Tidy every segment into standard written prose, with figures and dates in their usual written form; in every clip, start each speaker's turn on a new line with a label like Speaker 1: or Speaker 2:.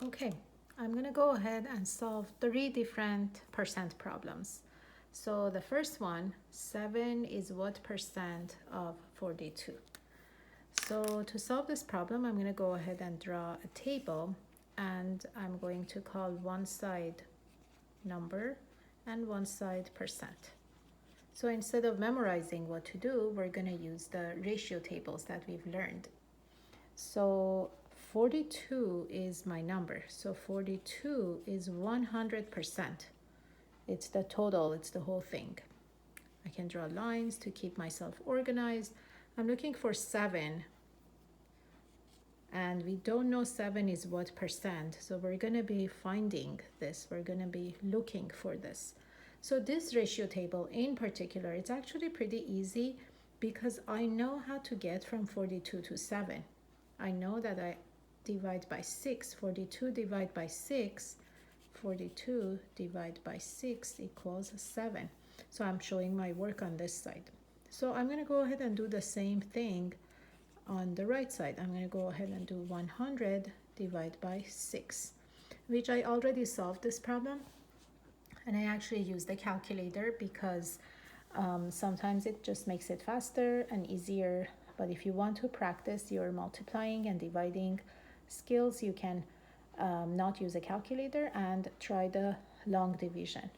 Speaker 1: Okay, I'm gonna go ahead and solve three different percent problems. So the first one, 7 is what percent of 42? So to solve this problem, I'm gonna go ahead and draw a table, and I'm going to call one side number and one side percent. So instead of memorizing what to do, we're gonna use the ratio tables that we've learned. So 42 is my number. So 42 is 100%. It's the total, it's the whole thing. I can draw lines to keep myself organized. I'm looking for 7, and we don't know 7 is what percent. So we're going to be finding this. We're going to be looking for this. So this ratio table in particular, it's actually pretty easy because I know how to get from 42 to 7. I know that I divide by 6, 42 divide by 6, 42 divide by 6 equals 7. So I'm showing my work on this side. So I'm going to go ahead and do the same thing on the right side. I'm going to go ahead and do 100 divide by 6, which I already solved this problem. And I actually use the calculator because sometimes it just makes it faster and easier. But if you want to practice your multiplying and dividing skills, you can not use a calculator and try the long division.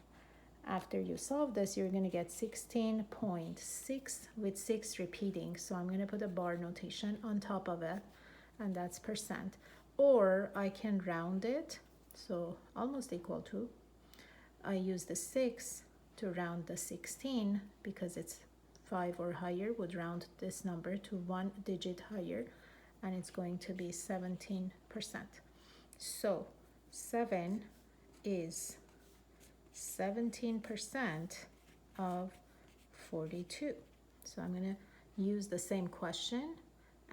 Speaker 1: After you solve this, you're going to get 16.6 with 6 repeating. So I'm going to put a bar notation on top of it, and that's percent. Or I can round it, so almost equal to. I use the 6 to round the 16 because it's 5 or higher would round this number to 1 digit higher, and it's going to be 17%. So 7 is 17% of 42. So I'm going to use the same question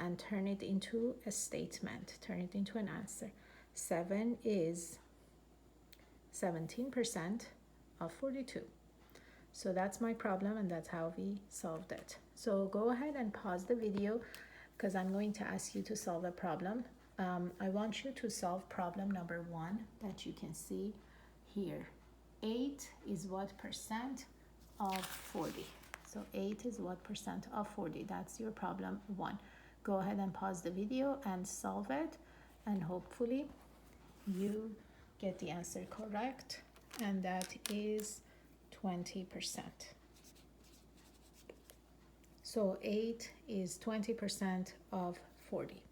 Speaker 1: and turn it into a statement, turn it into an answer. 7 is 17% of 42. So that's my problem, and that's how we solved it. So go ahead and pause the video because I'm going to ask you to solve a problem. I want you to solve problem number 1 that you can see here. 8 is what percent of 40? So 8 is what percent of 40? That's your problem 1. Go ahead and pause the video and solve it, and hopefully you get the answer correct, and that is 20%. So 8 is 20% of 40.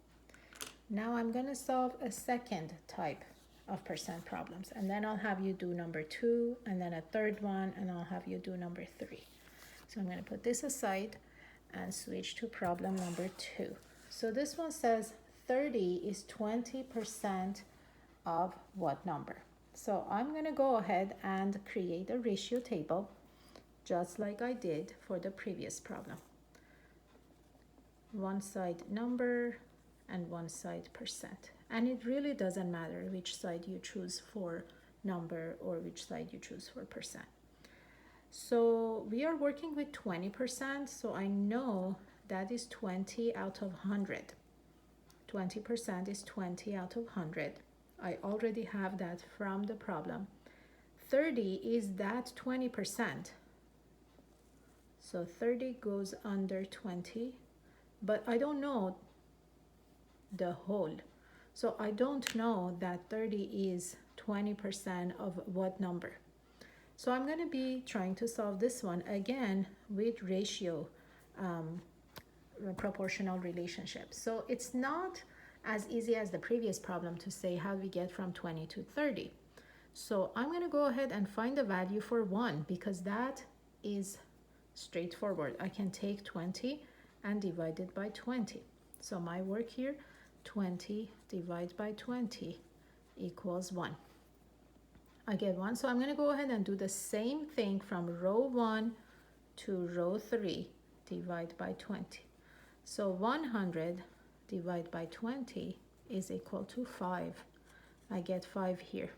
Speaker 1: Now I'm going to solve a second type of percent problems, and then I'll have you do number 2, and then a third one, and I'll have you do number 3. So I'm going to put this aside and switch to problem number 2. So this one says 30 is 20% of what number? So I'm going to go ahead and create a ratio table just like I did for the previous problem. One side number and one side percent. And it really doesn't matter which side you choose for number or which side you choose for percent. So we are working with 20%, so I know that is 20 out of 100. 20% is 20 out of 100. I already have that from the problem. 30 is that 20%. So 30 goes under 20, but I don't know the whole. So I don't know that 30 is 20% of what number. So I'm going to be trying to solve this one again with ratio proportional relationship. So it's not as easy as the previous problem to say how we get from 20 to 30. So I'm going to go ahead and find the value for 1 because that is straightforward. I can take 20 and divide it by 20. So my work here, 20 divided by 20 equals 1. I get 1. So I'm going to go ahead and do the same thing from row 1 to row 3, divide by 20. So 100 divided by 20 is equal to 5. I get 5 here.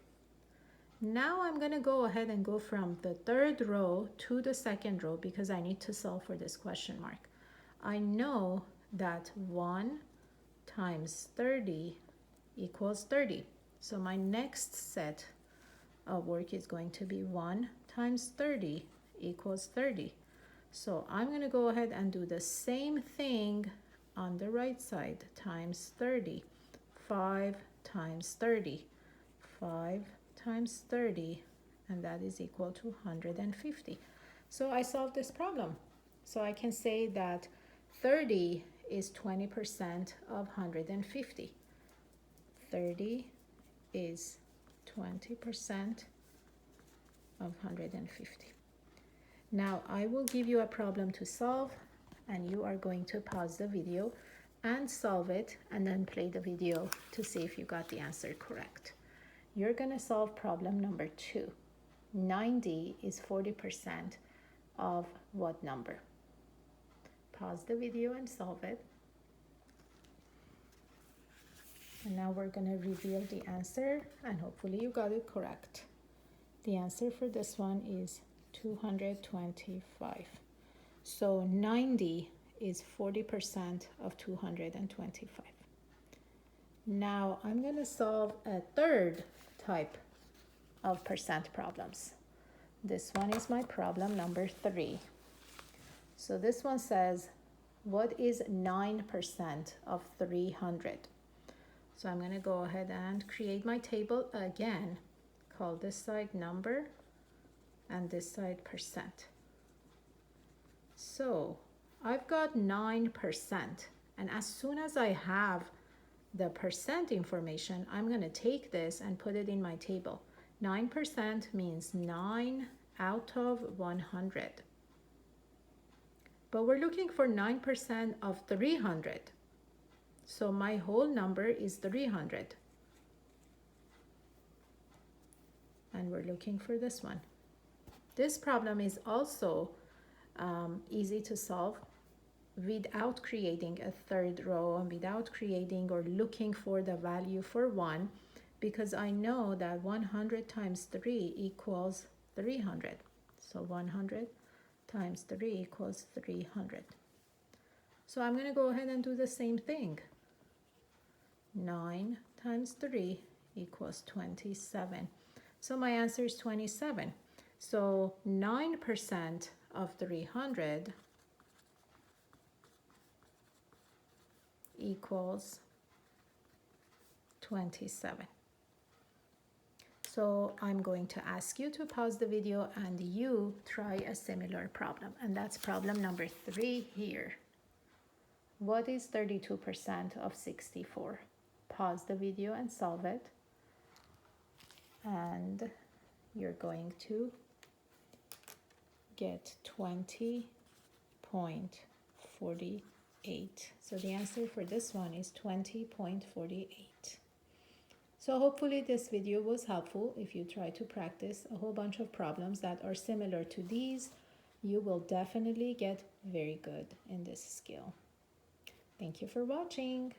Speaker 1: Now I'm going to go ahead and go from the third row to the second row because I need to solve for this question mark. I know that 1 times 30 equals 30. So my next set of work is going to be 1 times 30 equals 30. So I'm going to go ahead and do the same thing on the right side, times 30. 5 times 30. 5 times 30, and that is equal to 150. So I solved this problem. So I can say that 30 is 20% of 150. 30 is 20% of 150. Now I will give you a problem to solve, and you are going to pause the video and solve it, and then play the video to see if you got the answer correct. You're going to solve problem number 2. 90 is 40% of what number? Pause the video and solve it. And now we're going to reveal the answer, and hopefully you got it correct. The answer for this one is 225. So 90 is 40% of 225. Now I'm going to solve a third type of percent problems. This one is my problem number 3. So this one says, what is 9% of 300? So I'm going to go ahead and create my table again. Call this side number and this side percent. So I've got 9%, and as soon as I have the percent information, I'm going to take this and put it in my table. 9% means 9 out of 100. But we're looking for 9% of 300. So my whole number is 300. And we're looking for this one. This problem is also easy to solve without creating a third row and without creating or looking for the value for 1, because I know that 100 times 3 equals 300. So 100 times 3 equals 300. So I'm going to go ahead and do the same thing. 9 times 3 equals 27. So my answer is 27. So 9% of 300 equals 27. So I'm going to ask you to pause the video and you try a similar problem. And that's problem number 3 here. What is 32% of 64? Pause the video and solve it. And you're going to get 20.48. So the answer for this one is 20.48. So hopefully this video was helpful. If you try to practice a whole bunch of problems that are similar to these, you will definitely get very good in this skill. Thank you for watching.